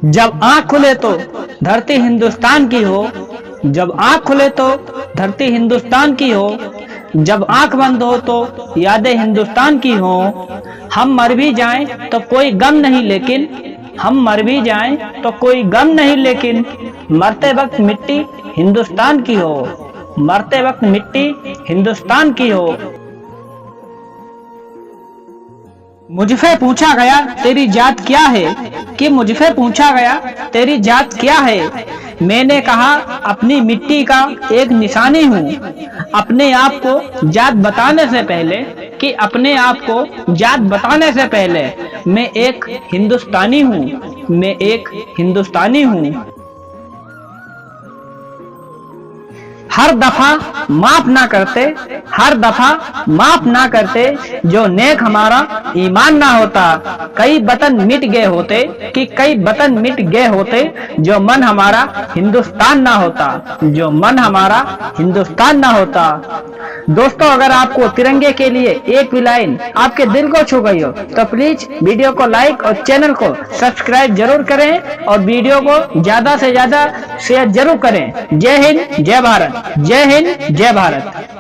जब आंख खुले तो धरती हिंदुस्तान की हो, जब आंख खुले तो धरती हिंदुस्तान की हो, जब आंख बंद हो तो यादें हिंदुस्तान की हो। हम मर भी जाएं तो कोई गम नहीं लेकिन, हम मर भी जाएं तो कोई गम नहीं लेकिन, मरते वक्त मिट्टी हिंदुस्तान की हो, मरते वक्त मिट्टी हिंदुस्तान की हो। मुझसे पूछा गया तेरी जात क्या है, कि मुझसे पूछा गया तेरी जात क्या है। मैंने कहा अपनी मिट्टी का एक निशानी हूँ। अपने आप को जात बताने से पहले, कि अपने आप को जात बताने से पहले मैं एक हिंदुस्तानी हूँ, मैं एक हिंदुस्तानी हूँ। हर दफा माफ ना करते, हर दफा माफ ना करते, जो नेक हमारा ईमान ना होता। कई वतन मिट गए होते, कि कई वतन मिट गए होते, जो मन हमारा हिंदुस्तान ना होता, जो मन हमारा हिंदुस्तान ना होता। दोस्तों, अगर आपको तिरंगे के लिए एक भी लाइन आपके दिल को छू गई हो तो प्लीज वीडियो को लाइक और चैनल को सब्सक्राइब जरूर करें और वीडियो को ज्यादा से ज्यादा शेयर जरूर करें। जय हिंद, जय भारत। जय हिंद, जय भारत।